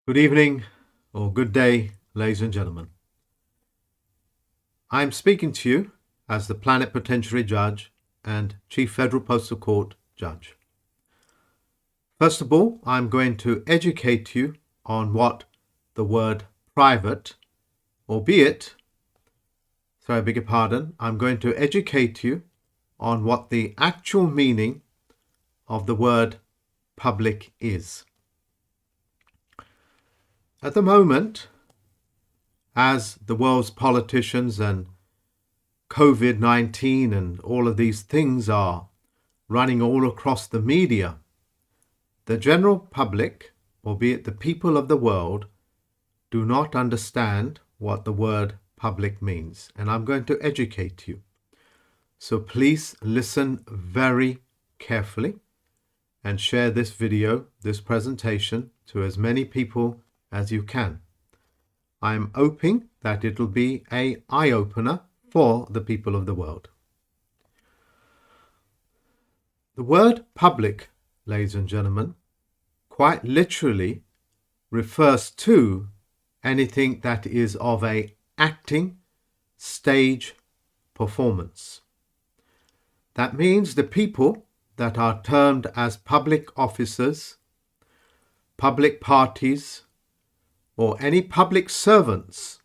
Good evening or good day, ladies and gentlemen. I'm speaking to you as the Plenipotentiary Judge and Chief Federal Postal Court Judge. First of all, I'm going to educate you on what the word private, I'm going to educate you on what the actual meaning of the word public is. At the moment, as the world's politicians and COVID-19 and all of these things are running all across the media, the general public, albeit the people of the world, do not understand what the word public means. And I'm going to educate you. So please listen very carefully and share this video, this presentation, to as many people as you can. I'm hoping that it'll be an eye-opener for the people of the world. The word public, ladies and gentlemen, quite literally refers to anything that is of a acting stage performance. That means the people that are termed as public officers, public parties, or any public servants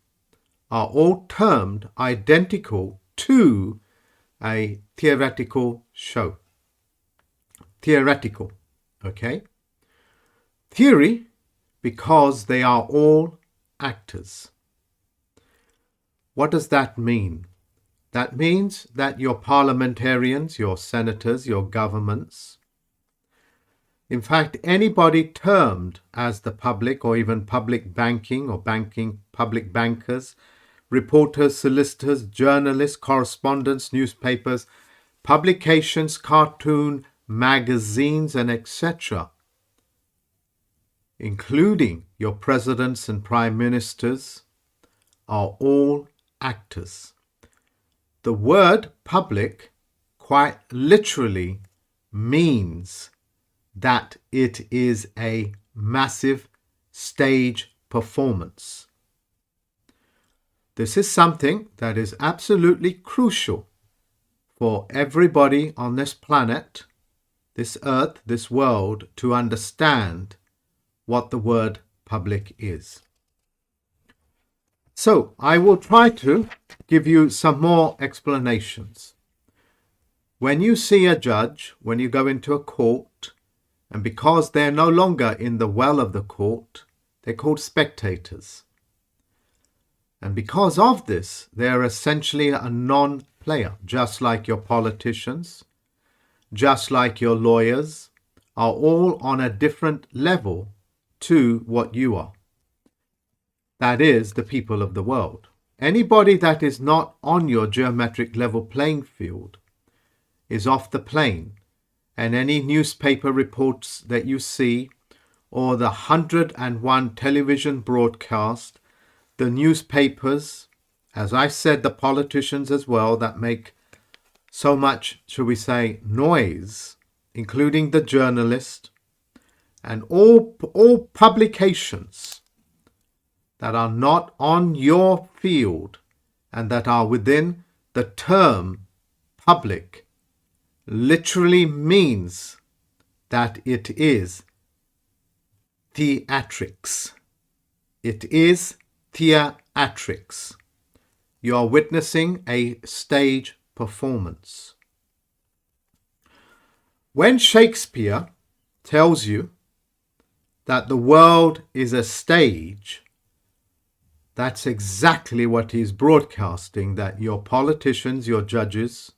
are all termed identical to a theoretical show. Theoretical, okay? Theory, because they are all actors. What does that mean? That means that your parliamentarians, your senators, your governments, in fact, anybody termed as the public or even public banking or public bankers, reporters, solicitors, journalists, correspondents, newspapers, publications, cartoon, magazines, and etc., including your presidents and prime ministers, are all actors. The word public quite literally means that it is a massive stage performance. This is something that is absolutely crucial for everybody on this planet, this earth, this world, to understand what the word public is. So I will try to give you some more explanations. When you see a judge, when you go into a court, and because they're no longer in the well of the court, they're called spectators. And because of this, they're essentially a non-player, just like your politicians, just like your lawyers, are all on a different level to what you are. That is, the people of the world. Anybody that is not on your geometric level playing field is off the plane. And any newspaper reports that you see, or the 101 television broadcast, the newspapers, as I said, the politicians as well, that make so much, shall we say, noise, including the journalist, and all publications that are not on your field and that are within the term public, literally means that it is theatrics. It is theatrics. You are witnessing a stage performance. When Shakespeare tells you that the world is a stage, that's exactly what he's broadcasting, that your politicians, your judges,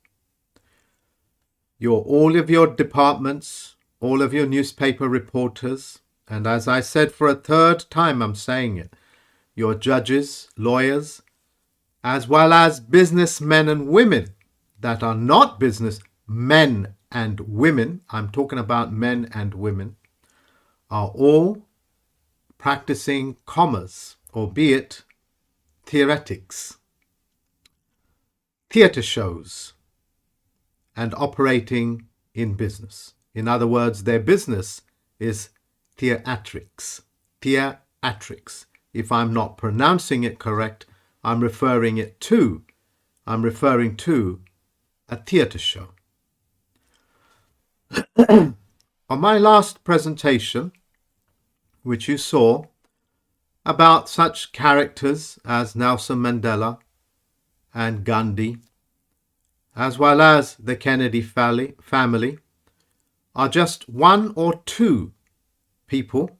all of your departments, all of your newspaper reporters, and as I said for a third time, I'm saying it, your judges, lawyers, as well as businessmen and women that are not businessmen and women, I'm talking about men and women, are all practicing commerce, albeit theoretics, theatre shows, and operating in business. In other words, their business is theatrics. Theatrics. theatrics. If I'm not pronouncing it correct, I'm referring to a theatre show. On my last presentation, which you saw, about such characters as Nelson Mandela and Gandhi, as well as the Kennedy family, are just one or two people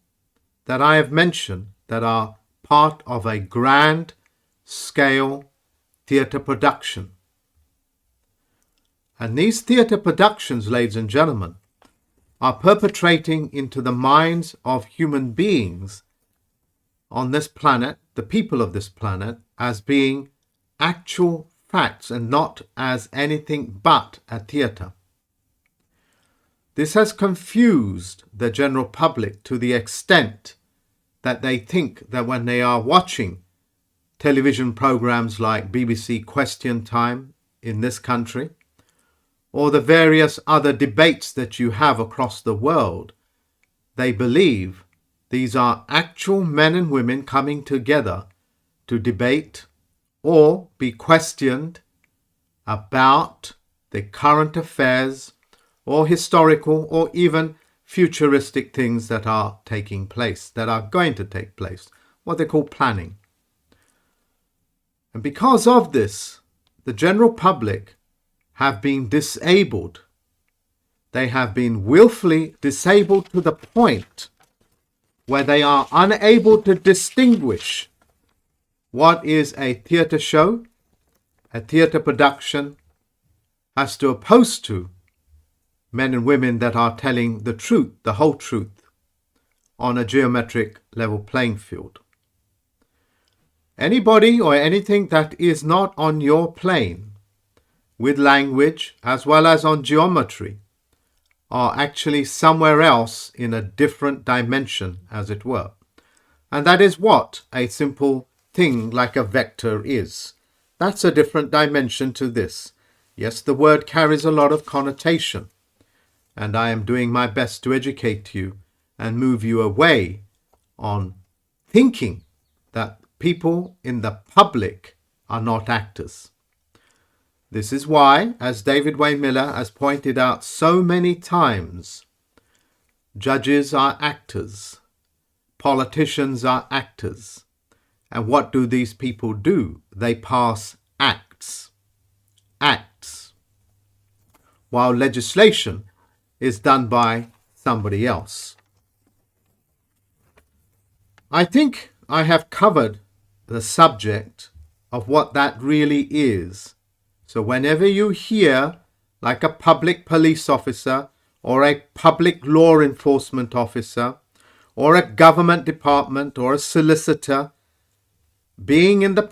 that I have mentioned that are part of a grand scale theatre production. And these theatre productions, ladies and gentlemen, are perpetrating into the minds of human beings on this planet, the people of this planet, as being actual facts and not as anything but a theatre. This has confused the general public to the extent that they think that when they are watching television programs like BBC Question Time in this country, or the various other debates that you have across the world, they believe these are actual men and women coming together to debate or be questioned about the current affairs or historical or even futuristic things that are taking place, that are going to take place, what they call planning. And because of this, the general public have been disabled. They have been willfully disabled to the point where they are unable to distinguish what is a theatre show, a theatre production, as to opposed to men and women that are telling the truth, the whole truth, on a geometric level playing field. Anybody or anything that is not on your plane with language as well as on geometry are actually somewhere else in a different dimension, as it were. And that is what a simple thing like a vector is. That's a different dimension to this. Yes, the word carries a lot of connotation, and I am doing my best to educate you and move you away on thinking that people in the public are not actors. This is why, as David Wayne Miller has pointed out so many times, judges are actors, politicians are actors. And what do these people do? They pass acts, while legislation is done by somebody else. I think I have covered the subject of what that really is. So whenever you hear like a public police officer or a public law enforcement officer or a government department or a solicitor being in the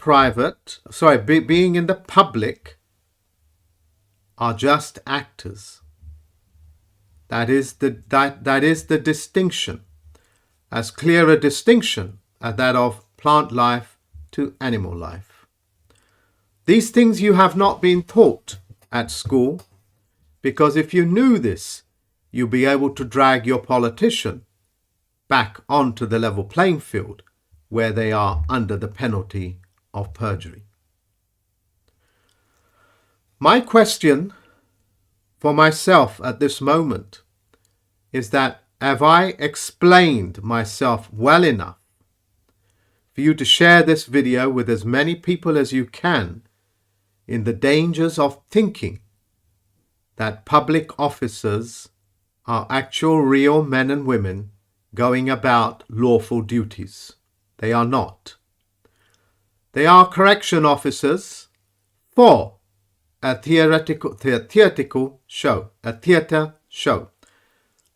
public are just actors. That is the distinction, as clear a distinction as that of plant life to animal life. These things you have not been taught at school, because if you knew this, you'll be able to drag your politician back onto the level playing field where they are under the penalty of perjury. My question for myself at this moment is that have I explained myself well enough for you to share this video with as many people as you can in the dangers of thinking that public officers are actual real men and women going about lawful duties? They are not. They are correction officers for a theatrical show, a theatre show.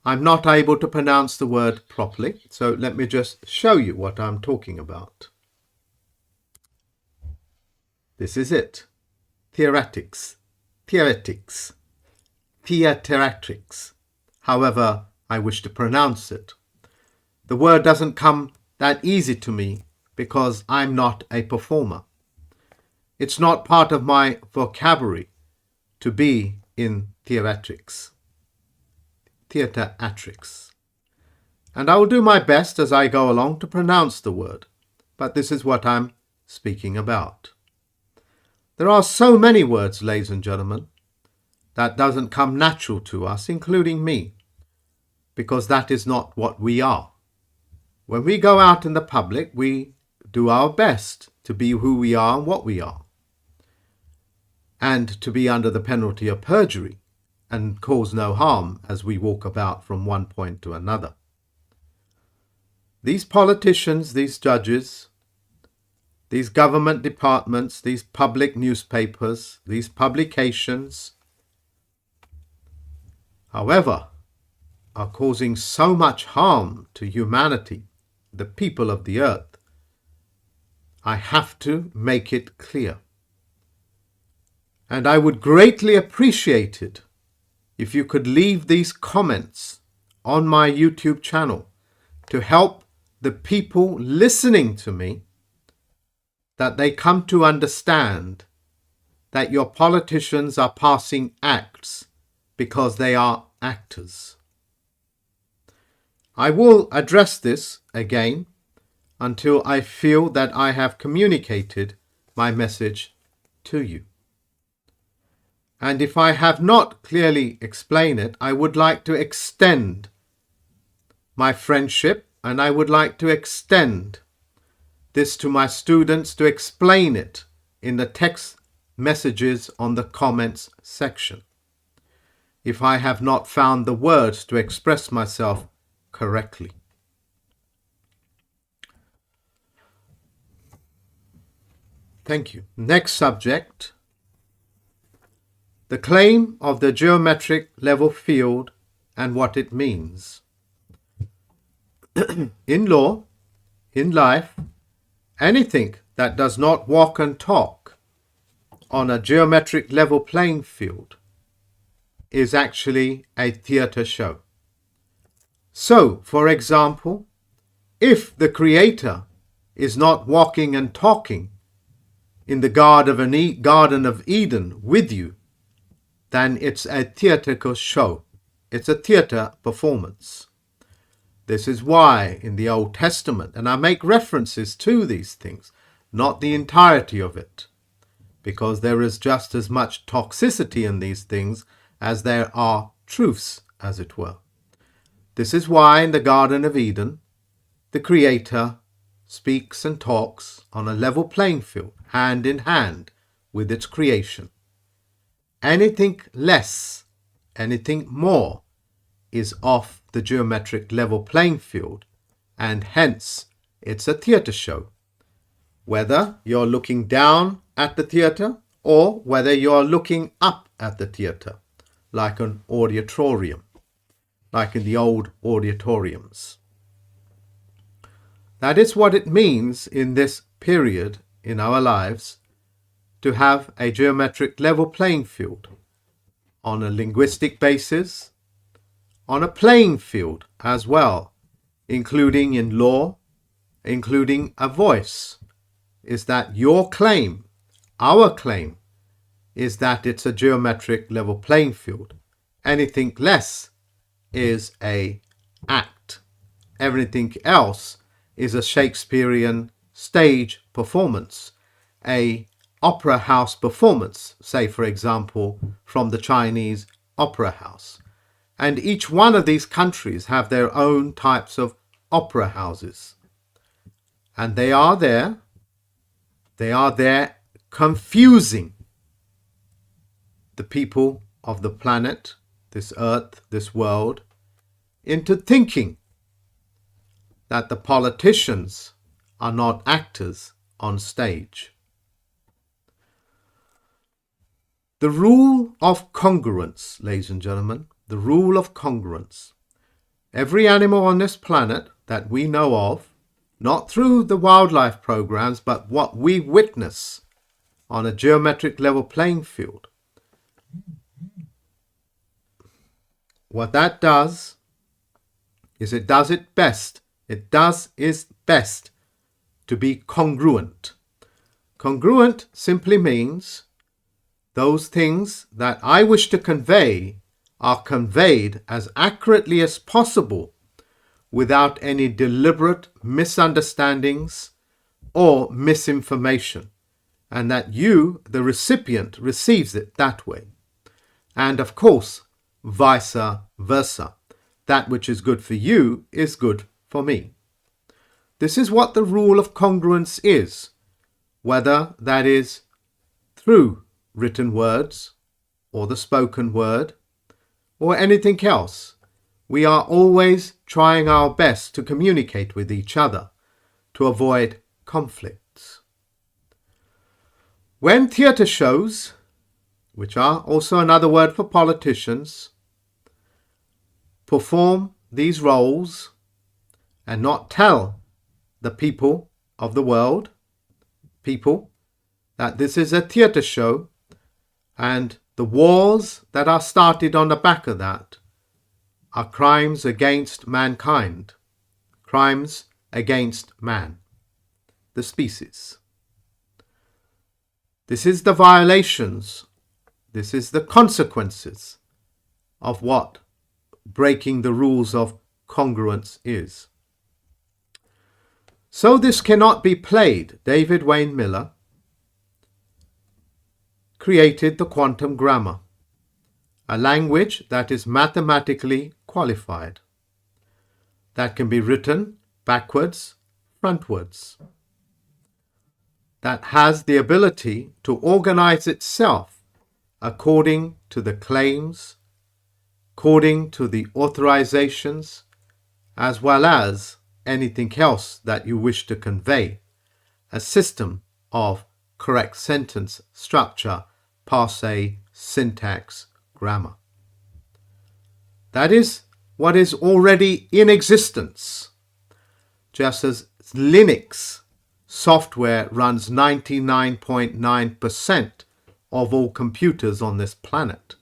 I'm not able to pronounce the word properly, so let me just show you what I'm talking about. This is it. Theatrics. However I wish to pronounce it. The word doesn't come that easy to me because I'm not a performer. It's not part of my vocabulary to be in theatrics. And I will do my best as I go along to pronounce the word, but this is what I'm speaking about. There are so many words, ladies and gentlemen, that doesn't come natural to us, including me, because that is not what we are. When we go out in the public, we do our best to be who we are and what we are, and to be under the penalty of perjury and cause no harm as we walk about from one point to another. These politicians, these judges, these government departments, these public newspapers, these publications, however, are causing so much harm to humanity, the people of the earth. I have to make it clear. And I would greatly appreciate it if you could leave these comments on my YouTube channel to help the people listening to me, that they come to understand that your politicians are passing acts because they are actors. I will address this again until I feel that I have communicated my message to you. And if I have not clearly explained it, I would like to extend my friendship, and I would like to extend this to my students to explain it in the text messages on the comments section, if I have not found the words to express myself correctly. Thank you. Next subject. The claim of the geometric level field and what it means. In law, in life, anything that does not walk and talk on a geometric level playing field is actually a theatre show. So, for example, if the Creator is not walking and talking in the Garden of Eden with you, then it's a theatrical show. It's a theatre performance. This is why in the Old Testament, and I make references to these things, not the entirety of it, because there is just as much toxicity in these things as there are truths, as it were. This is why in the Garden of Eden, the Creator speaks and talks on a level playing field, hand in hand with its creation. Anything less, anything more, is off the geometric level playing field, and hence it's a theatre show. Whether you're looking down at the theatre or whether you're looking up at the theatre, like an auditorium, like in the old auditoriums. That is what it means in this period in our lives to have a geometric level playing field on a linguistic basis, on a playing field as well, including in law, including a voice, is that your claim, our claim, is that it's a geometric level playing field. Anything less is a act. Everything else is a Shakespearean stage performance, a opera house performance, say for example from the Chinese opera house. And each one of these countries have their own types of opera houses. And they are there confusing the people of the planet, this earth, this world, into thinking that the politicians are not actors on stage. The rule of congruence, ladies and gentlemen, the rule of congruence. Every animal on this planet that we know of, not through the wildlife programs, but what we witness on a geometric level playing field, what that does is it does it best. It does its best to be congruent. Congruent simply means those things that I wish to convey are conveyed as accurately as possible without any deliberate misunderstandings or misinformation, and that you, the recipient, receives it that way. And of course, vice versa. That which is good for you is good for me. This is what the rule of congruence is, whether that is through written words or the spoken word or anything else. We are always trying our best to communicate with each other to avoid conflicts. When theatre shows, which are also another word for politicians, perform these roles and not tell the people of the world, that this is a theatre show, and the wars that are started on the back of that are crimes against mankind, crimes against man, the species. This is the violations, this is the consequences of what breaking the rules of congruence is. So this cannot be played. David Wayne Miller created the quantum grammar, a language that is mathematically qualified, that can be written backwards, frontwards, that has the ability to organize itself according to the claims, according to the authorizations, as well as anything else that you wish to convey, a system of correct sentence structure, parsing, syntax, grammar. That is what is already in existence, just as Linux software runs 99.9% of all computers on this planet.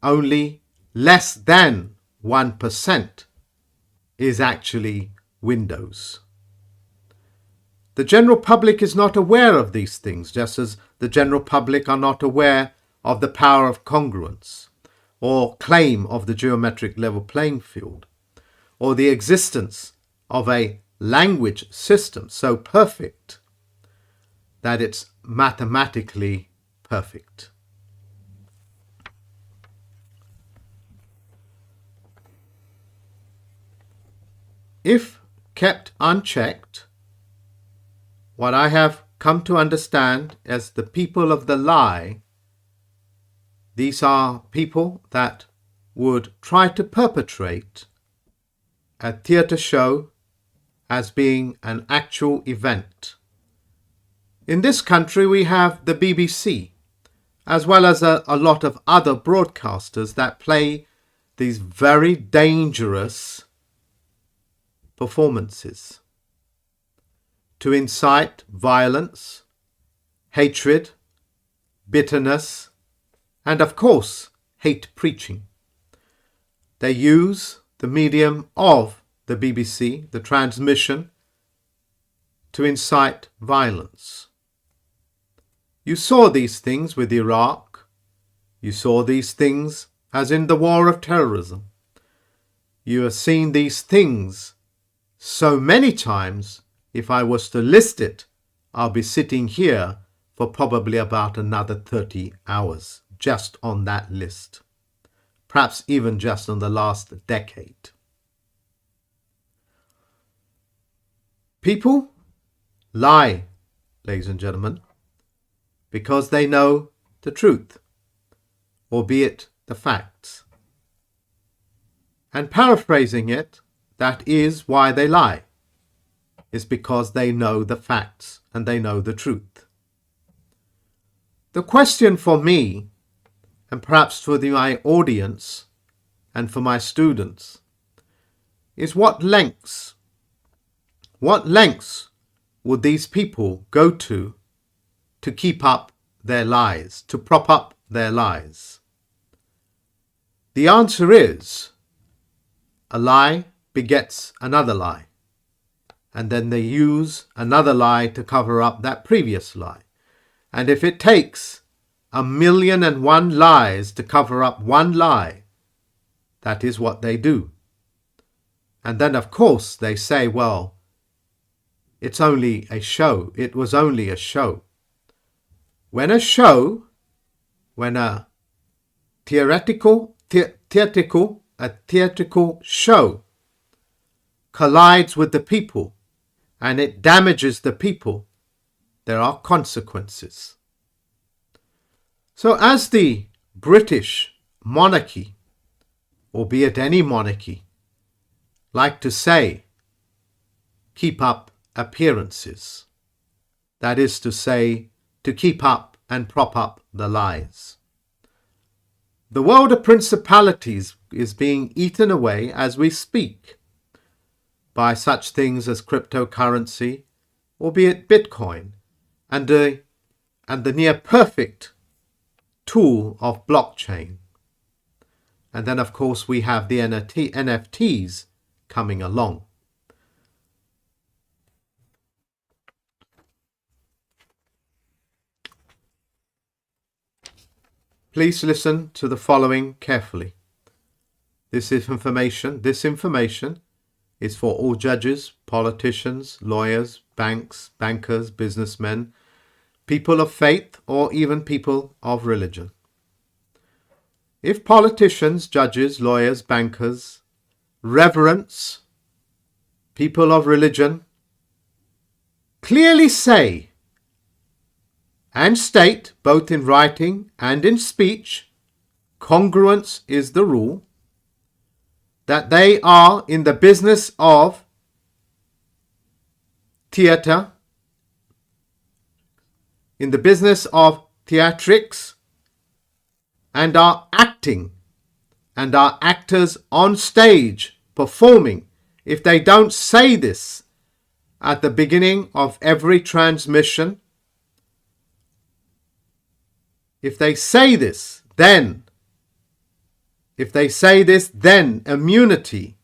Only less than 1% is actually Windows. The general public is not aware of these things, just as the general public are not aware of the power of congruence, or claim of the geometric level playing field, or the existence of a language system so perfect that it's mathematically perfect. If kept unchecked, what I have come to understand as the people of the lie, these are people that would try to perpetrate a theatre show as being an actual event. In this country we have the BBC, as well as a lot of other broadcasters that play these very dangerous performances to incite violence, hatred, bitterness, and of course, hate preaching. They use the medium of the BBC, the transmission, to incite violence. You saw these things with Iraq. You saw these things as in the war of terrorism. You have seen these things so many times. If I was to list it, I'll be sitting here for probably about another 30 hours just on that list. Perhaps even just on the last decade. People lie, ladies and gentlemen, because they know the truth, albeit the facts. And paraphrasing it, that is why they lie, is because they know the facts and they know the truth. The question for me, and perhaps for my audience and for my students, is what lengths would these people go to keep up their lies, to prop up their lies? The answer is a lie begets another lie. And then they use another lie to cover up that previous lie. And if it takes 1,000,001 lies to cover up one lie, that is what they do. And then, of course, they say, well, it's only a show. It was only a show. When a theatrical show collides with the people and it damages the people, there are consequences. So as the British monarchy, albeit any monarchy, like to say, keep up appearances. That is to say, to keep up and prop up the lies. The world of principalities is being eaten away as we speak by such things as cryptocurrency, albeit Bitcoin, and the near perfect tool of blockchain. And then, of course, we have the NFTs coming along. Please listen to the following carefully. This information is for all judges, politicians, lawyers, bankers, businessmen, people of faith, or even people of religion. If politicians, judges, lawyers, bankers, reverence, people of religion, clearly say and state, both in writing and in speech, congruence is the rule, that they are in the business of theatre, in the business of theatrics, and are acting and are actors on stage performing. If they don't say this at the beginning of every transmission, if they say this, then immunity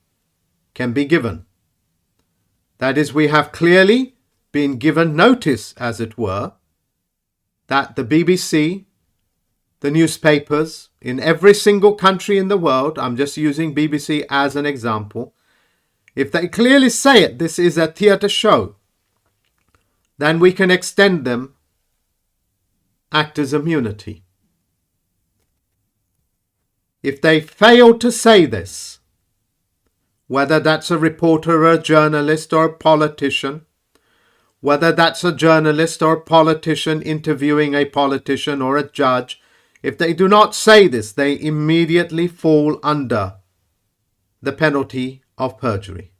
can be given. That is, we have clearly been given notice, as it were, that the BBC, the newspapers in every single country in the world, I'm just using BBC as an example, if they clearly say it, this is a theatre show, then we can extend them actors' immunity. If they fail to say this, whether that's a reporter or a journalist or a politician, whether that's a journalist or a politician interviewing a politician or a judge, if they do not say this, they immediately fall under the penalty of perjury.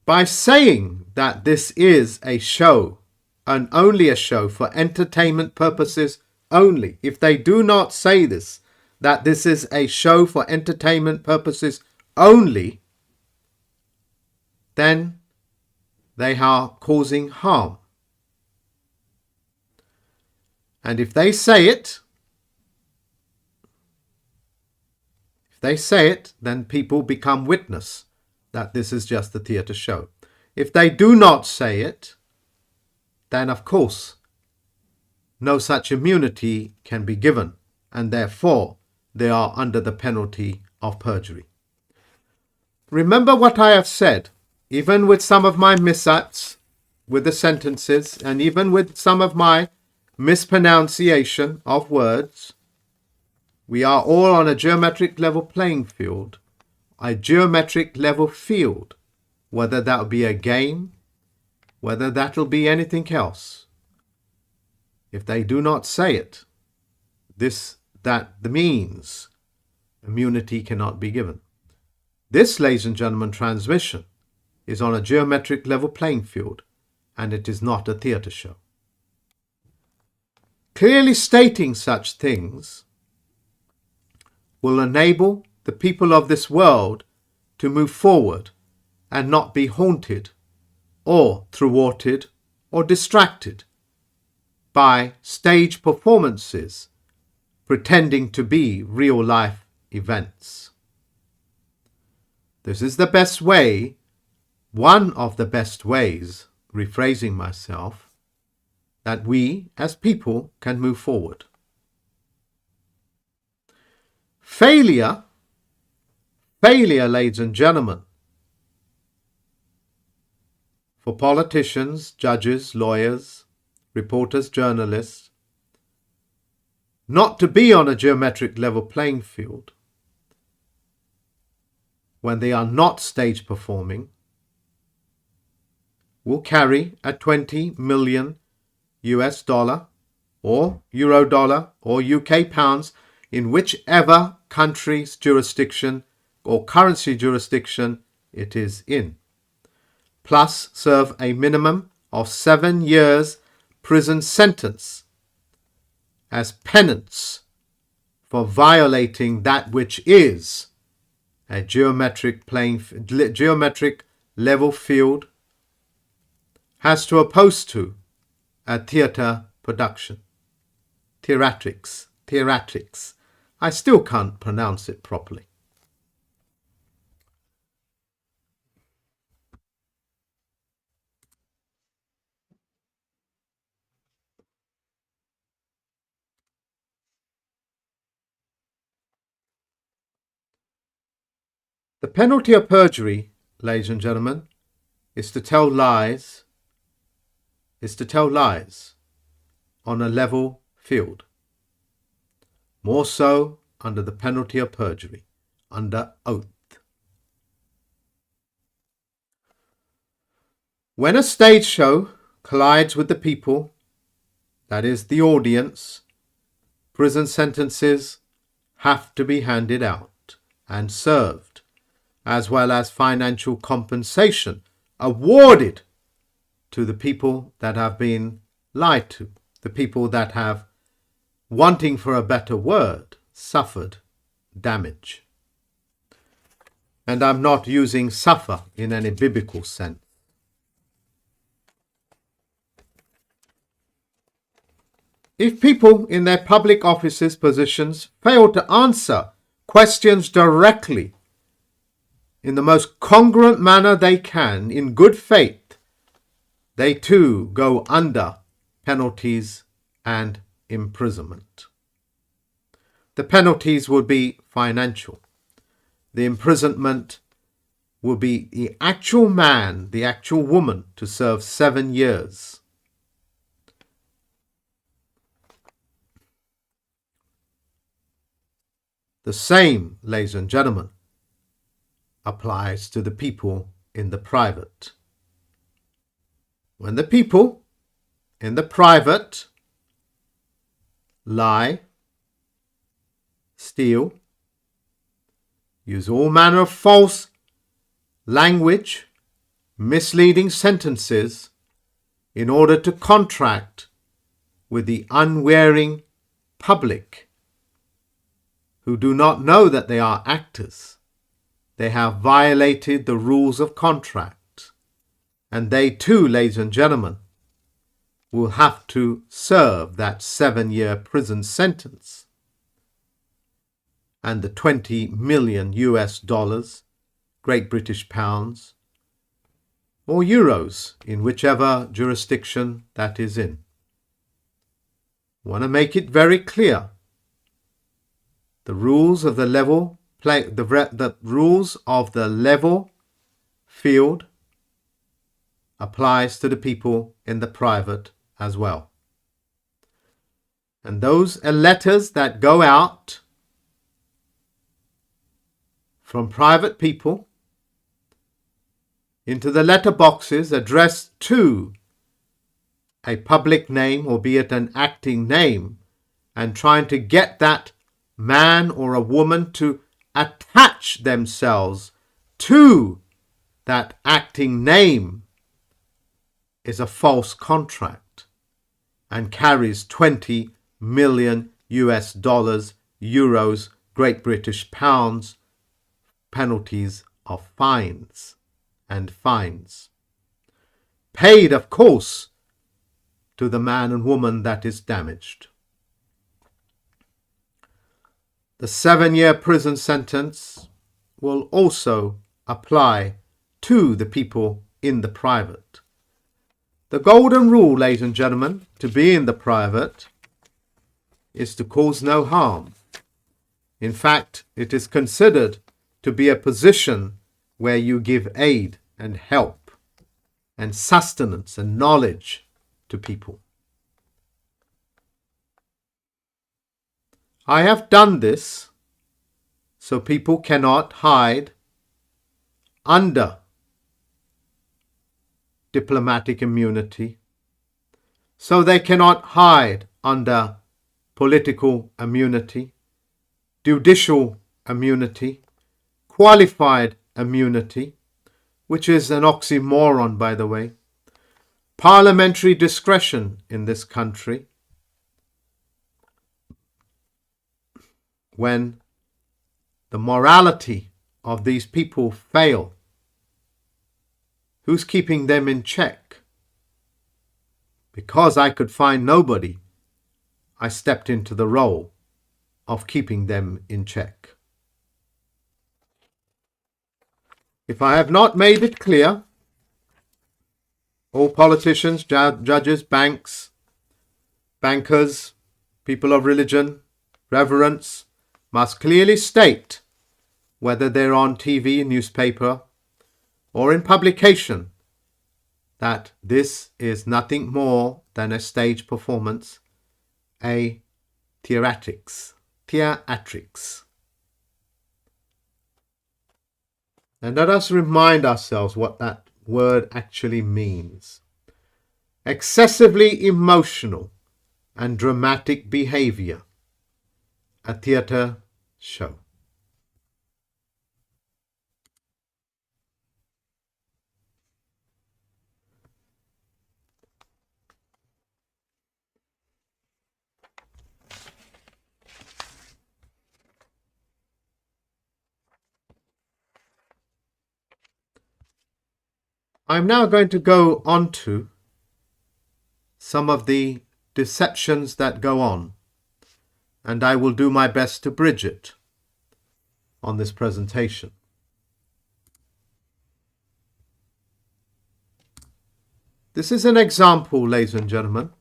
By saying that this is a show, and only a show for entertainment purposes only, if they do not say this, that this is a show for entertainment purposes only, then they are causing harm. And if they say it, then people become witness that this is just a theatre show. If they do not say it, then of course no such immunity can be given, and therefore they are under the penalty of perjury. Remember what I have said, even with some of my mishaps with the sentences, and even with some of my mispronunciation of words, we are all on a geometric level playing field, a geometric level field, whether that will be a game, whether that will be anything else. If they do not say it, that means immunity cannot be given. This, ladies and gentlemen, transmission is on a geometric level playing field, and it is not a theatre show. Clearly stating such things will enable the people of this world to move forward and not be haunted or thwarted or distracted by stage performances pretending to be real life events. This is the best way, one of the best ways, rephrasing myself, that we as people can move forward. Failure failure, ladies and gentlemen, for politicians, judges, lawyers, reporters, journalists, not to be on a geometric level playing field when they are not stage performing will carry a 20 million US dollar or euro dollar or UK pounds in whichever country's jurisdiction or currency jurisdiction it is in, plus serve a minimum of 7 years prison sentence as penance for violating that which is a geometric level field as to opposed to a theatre production. Theatrics. I still can't pronounce it properly. The penalty of perjury, ladies and gentlemen, is to tell lies on a level field. More so under the penalty of perjury, under oath. When a stage show collides with the people, that is the audience, prison sentences have to be handed out and served, as well as financial compensation awarded to the people that have been lied to, the people that have, wanting for a better word, suffered damage. And I'm not using suffer in any biblical sense. If people in their public offices, positions, fail to answer questions directly in the most congruent manner they can, in good faith, they too go under penalties and imprisonment. The penalties would be financial. The imprisonment will be the actual man, the actual woman, to serve 7 years. The same, ladies and gentlemen, applies to the people in the private. When the people in the private lie, steal, use all manner of false language, misleading sentences in order to contract with the unwary public who do not know that they are actors, they have violated the rules of contract. And they too, ladies and gentlemen, will have to serve that 7-year prison sentence and the 20 million US dollars, Great British pounds, or euros in whichever jurisdiction that is in. I want to make it very clear. The rules of the level field applies to the people in the private as well. And those letters that go out from private people into the letter boxes addressed to a public name, albeit an acting name, and trying to get that man or a woman to attach themselves to that acting name is a false contract and carries 20 million US dollars, euros, Great British pounds, penalties of fines and fines. Paid, of course, to the man and woman that is damaged. The 7-year prison sentence will also apply to the people in the private. The golden rule, ladies and gentlemen, to be in the private is to cause no harm. In fact, it is considered to be a position where you give aid and help and sustenance and knowledge to people. I have done this so people cannot hide under diplomatic immunity, so they cannot hide under political immunity, judicial immunity, qualified immunity, which is an oxymoron, by the way, parliamentary discretion in this country. When the morality of these people fail, who's keeping them in check? Because I could find nobody, I stepped into the role of keeping them in check. If I have not made it clear, all politicians, judges, banks, bankers, people of religion, reverence, must clearly state, whether they're on TV, newspaper, or in publication, that this is nothing more than a stage performance, a theatrics. And let us remind ourselves what that word actually means. Excessively emotional and dramatic behavior. A theatre show. I'm now going to go on to some of the deceptions that go on, and I will do my best to bridge it on this presentation. This is an example, ladies and gentlemen,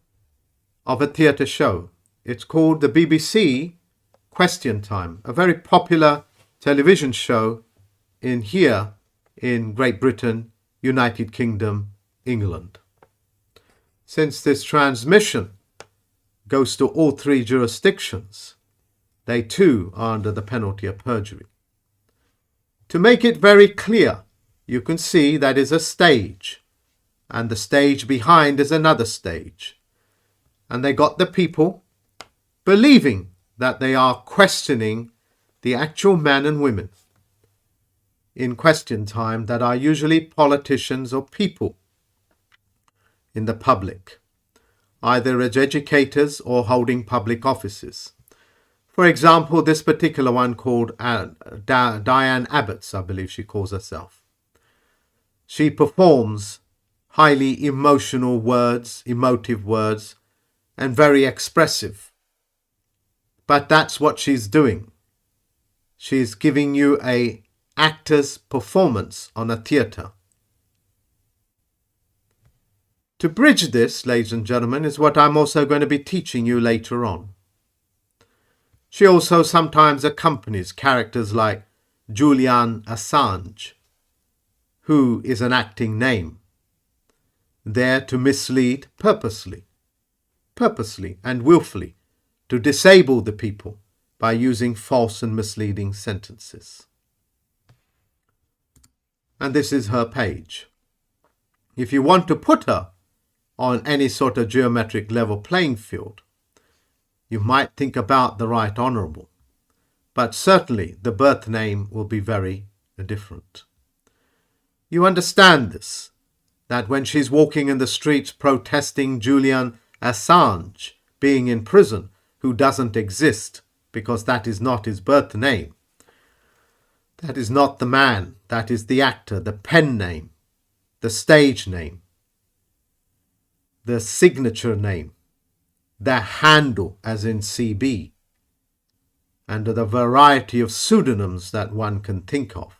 of a theatre show. It's called the BBC Question Time, a very popular television show in Great Britain, United Kingdom, England. Since this transmission goes to all three jurisdictions, they too are under the penalty of perjury. To make it very clear, you can see that is a stage, and the stage behind is another stage. And they got the people believing that they are questioning the actual men and women in question time that are usually politicians or people in the public, either as educators or holding public offices. For example, this particular one called Diane Abbots, I believe she calls herself. She performs highly emotional words, emotive words, and very expressive. But that's what she's doing. She's giving you an actor's performance on a theatre. To bridge this, ladies and gentlemen, is what I'm also going to be teaching you later on. She also sometimes accompanies characters like Julian Assange, who is an acting name, there to mislead purposely and willfully, to disable the people by using false and misleading sentences. And this is her page. If you want to put her on any sort of geometric level playing field, you might think about the Right Honourable, but certainly the birth name will be very different. You understand this, that when she's walking in the streets protesting Julian Assange being in prison, who doesn't exist because that is not his birth name, that is not the man, that is the actor, the pen name, the stage name, the signature name, the handle as in CB, and the variety of pseudonyms that one can think of.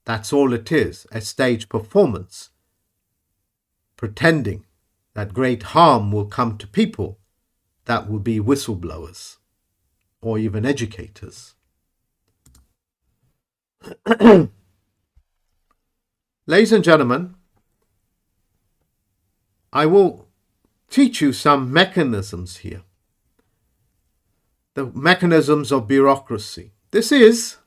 That's all it is, a stage performance, pretending that great harm will come to people that will be whistleblowers or even educators. Ladies and gentlemen, I will teach you some mechanisms here. The mechanisms of bureaucracy. This is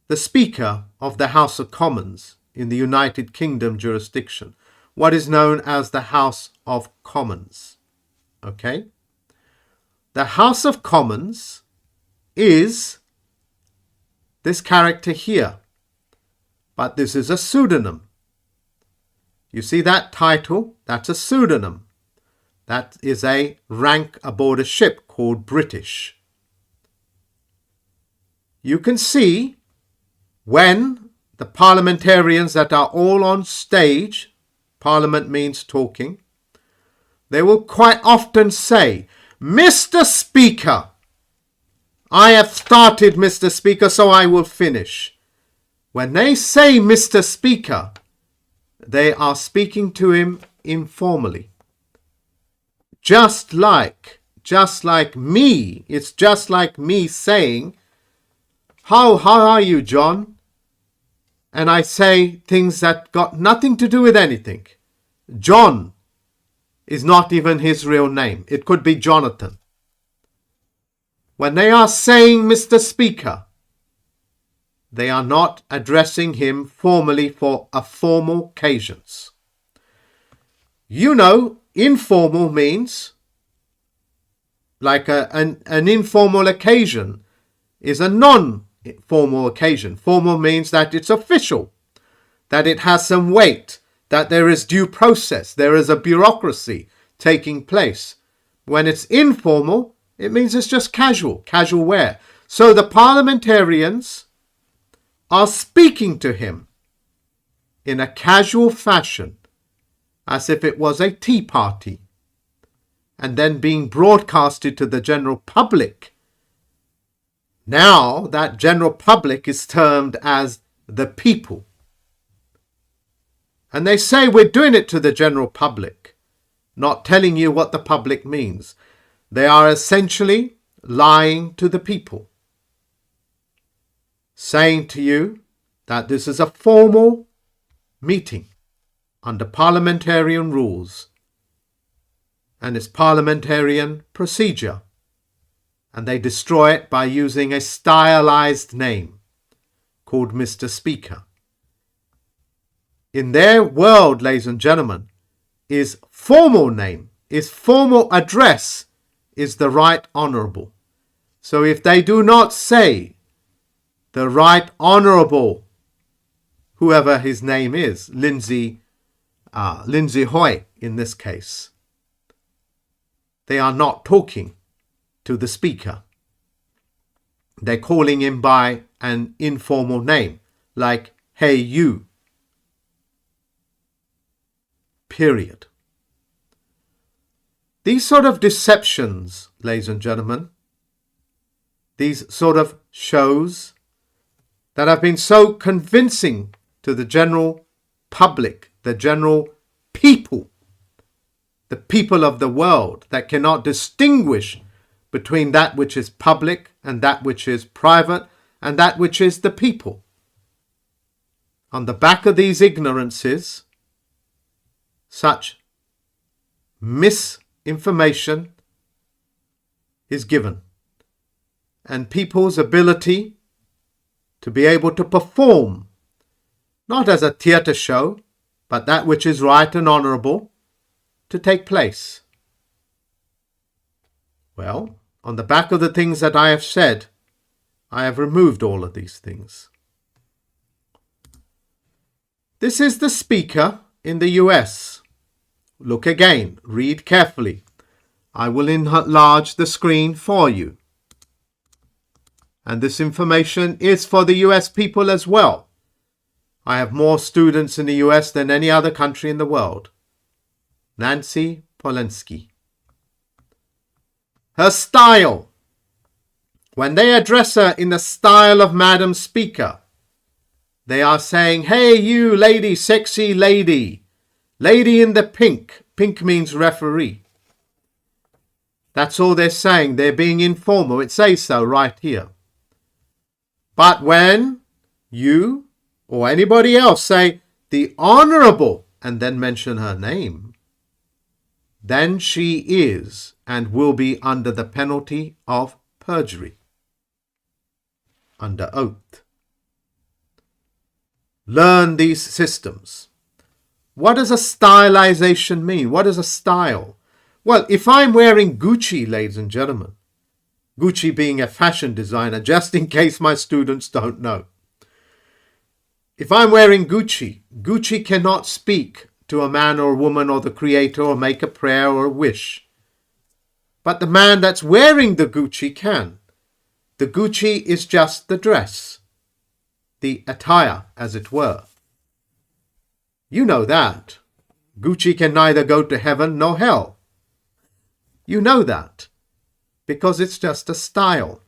the Speaker of the House of Commons in the United Kingdom jurisdiction, what is known as the House of Commons. Okay? The House of Commons is this character here, but this is a pseudonym. You see that title? That's a pseudonym. That is a rank aboard a ship called British. You can see when the parliamentarians that are all on stage, parliament means talking, they will quite often say, "Mr. Speaker, I have started, Mr. Speaker, so I will finish." When they say Mr. Speaker, they are speaking to him informally. Just like me, it's just like me saying, how are you, John? And I say things that got nothing to do with anything. John is not even his real name. It could be Jonathan. When they are saying Mr. Speaker, they are not addressing him formally for a formal occasions. You know, informal means like an informal occasion is a non-formal occasion. Formal means that it's official, that it has some weight, that there is due process, there is a bureaucracy taking place. When it's informal, it means it's just casual wear. So the parliamentarians are speaking to him in a casual fashion, as if it was a tea party, and then being broadcasted to the general public. Now that general public is termed as the people. And they say we're doing it to the general public, not telling you what the public means. They are essentially lying to the people, saying to you that this is a formal meeting under parliamentarian rules and it's parliamentarian procedure, and they destroy it by using a stylized name called Mr. Speaker. In their world, ladies and gentlemen, is formal name, is formal address, is the Right Honourable. So if they do not say the Right Honourable, whoever his name is, Lindsay Hoy in this case, they are not talking to the Speaker. They're calling him by an informal name, like, "Hey you." Period. These sort of deceptions, ladies and gentlemen, these sort of shows that have been so convincing to the general public, the general people, the people of the world that cannot distinguish between that which is public and that which is private and that which is the people. On the back of these ignorances, such misinformation is given, and people's ability to be able to perform, not as a theatre show, but that which is right and honourable, to take place. Well, on the back of the things that I have said, I have removed all of these things. This is the Speaker in the US. Look again, read carefully. I will enlarge the screen for you. And this information is for the US people as well. I have more students in the US than any other country in the world. Nancy Polensky. Her style. When they address her in the style of Madam Speaker, they are saying, "Hey you lady, sexy lady. Lady in the pink." Pink means referee. That's all they're saying. They're being informal. It says so right here. But when you or anybody else say the Honourable and then mention her name, then she is and will be under the penalty of perjury, under oath. Learn these systems. What does a stylization mean? What is a style? Well, if I'm wearing Gucci, ladies and gentlemen, Gucci being a fashion designer, just in case my students don't know. If I'm wearing Gucci, Gucci cannot speak to a man or a woman or the creator or make a prayer or a wish. But the man that's wearing the Gucci can. The Gucci is just the dress, the attire, as it were. You know that. Gucci can neither go to heaven nor hell. You know that, because it's just a style.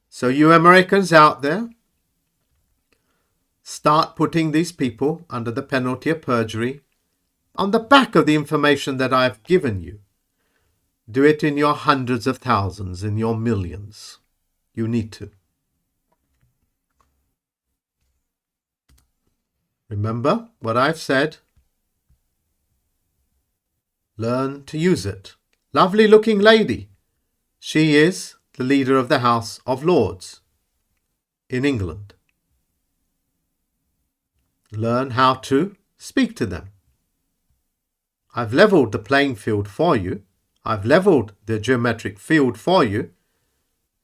So you Americans out there, start putting these people under the penalty of perjury on the back of the information that I've given you. Do it in your hundreds of thousands, in your millions. You need to. Remember what I've said. Learn to use it. Lovely looking lady. She is the leader of the House of Lords in England. Learn how to speak to them. I've leveled the playing field for you. I've leveled the geometric field for you.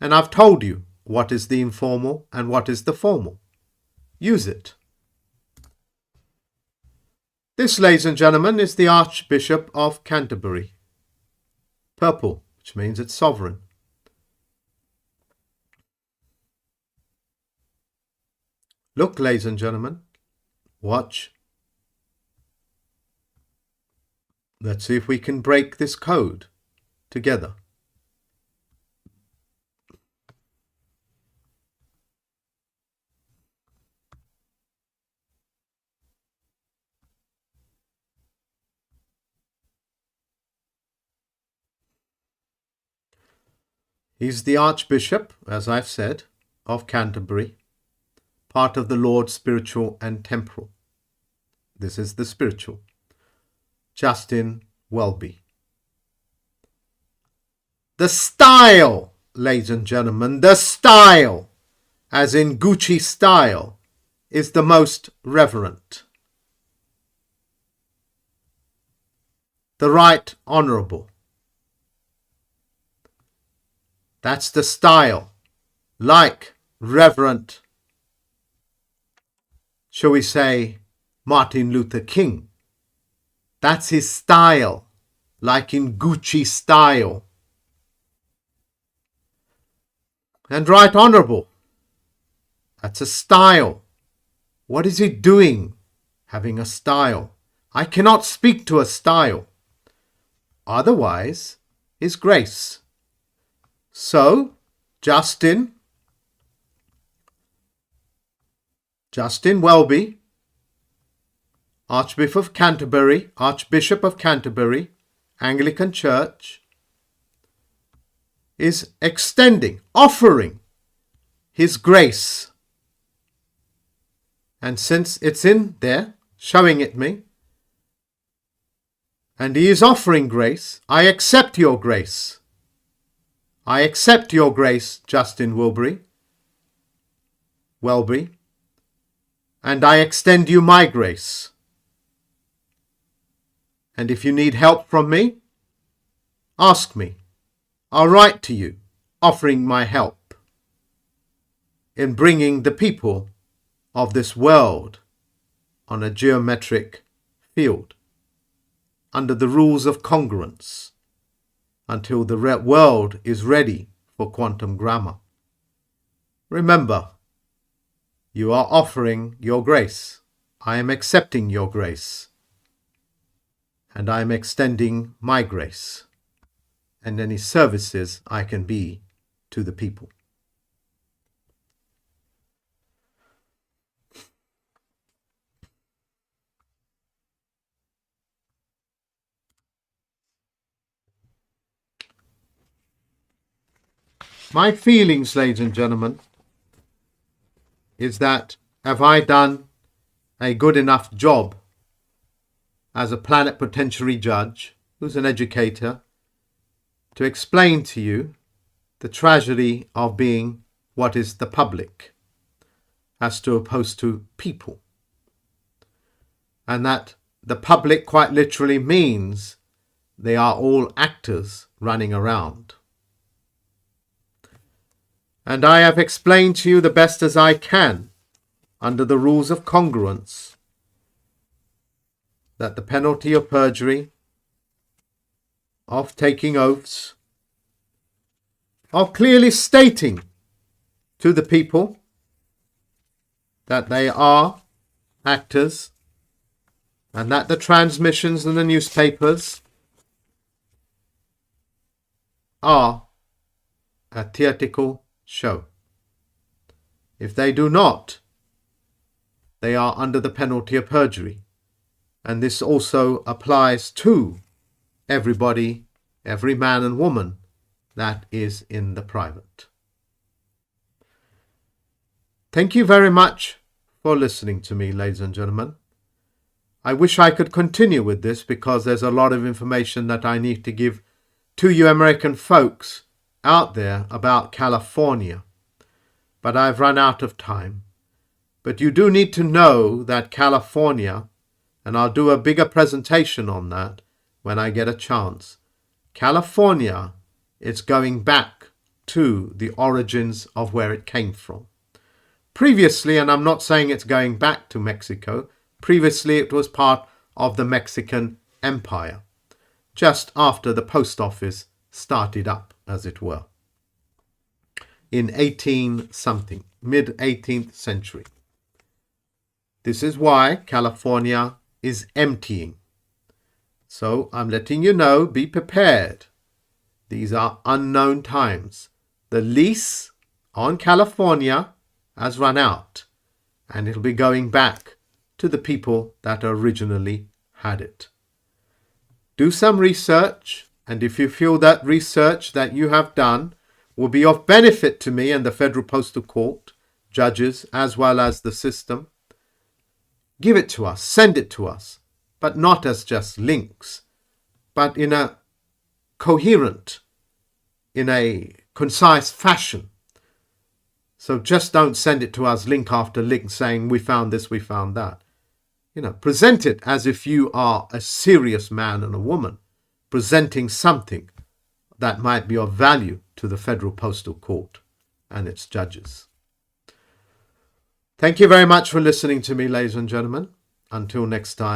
And I've told you what is the informal and what is the formal. Use it. This, ladies and gentlemen, is the Archbishop of Canterbury. Purple, which means it's sovereign. Look, ladies and gentlemen. Watch. Let's see if we can break this code together. He's the Archbishop, as I've said, of Canterbury, part of the Lord spiritual and temporal. This is the spiritual. Justin Welby. The style, ladies and gentlemen, the style, as in Gucci style, is the most reverent. The Right Honourable. That's the style, like Reverend, shall we say, Martin Luther King. That's his style, like in Gucci style. And Right Honourable, that's a style. What is he doing, having a style? I cannot speak to a style. Otherwise, His Grace. So, Justin Welby, Archbishop of Canterbury, Anglican Church, is extending, offering His grace. And since it's in there, showing it me, and he is offering grace, I accept your grace. I accept your grace, Justin Welby, and I extend you my grace. And if you need help from me, ask me. I'll write to you, offering my help in bringing the people of this world on a geometric field under the rules of congruence until the world is ready for quantum grammar. Remember, you are offering your grace. I am accepting your grace. And I am extending my grace and any services I can be to the people. My feelings, ladies and gentlemen, is that have I done a good enough job as a plenipotentiary judge who's an educator to explain to you the tragedy of being what is the public as to opposed to people, and that the public quite literally means they are all actors running around. And I have explained to you the best as I can under the rules of congruence that the penalty of perjury, of taking oaths, of clearly stating to the people that they are actors and that the transmissions in the newspapers are a theatrical show. If they do not, they are under the penalty of perjury. And this also applies to everybody, every man and woman that is in the private. Thank you very much for listening to me, ladies and gentlemen. I wish I could continue with this because there's a lot of information that I need to give to you American folks out there about California. But I've run out of time. But you do need to know that California, and I'll do a bigger presentation on that when I get a chance, California is going back to the origins of where it came from. Previously, and I'm not saying it's going back to Mexico, previously it was part of the Mexican Empire, just after the post office started up, as it were, in 18-something, mid-18th century. This is why California is emptying. So I'm letting you know, be prepared. These are unknown times. The lease on California has run out, and it'll be going back to the people that originally had it. Do some research, and if you feel that research that you have done will be of benefit to me and the Federal Postal Court, judges, as well as the system, give it to us, send it to us, but not as just links, but in a coherent, in a concise fashion. So just don't send it to us link after link saying we found this, we found that. Present it as if you are a serious man and a woman presenting something that might be of value to the Federal Postal Court and its judges. Thank you very much for listening to me, ladies and gentlemen. Until next time.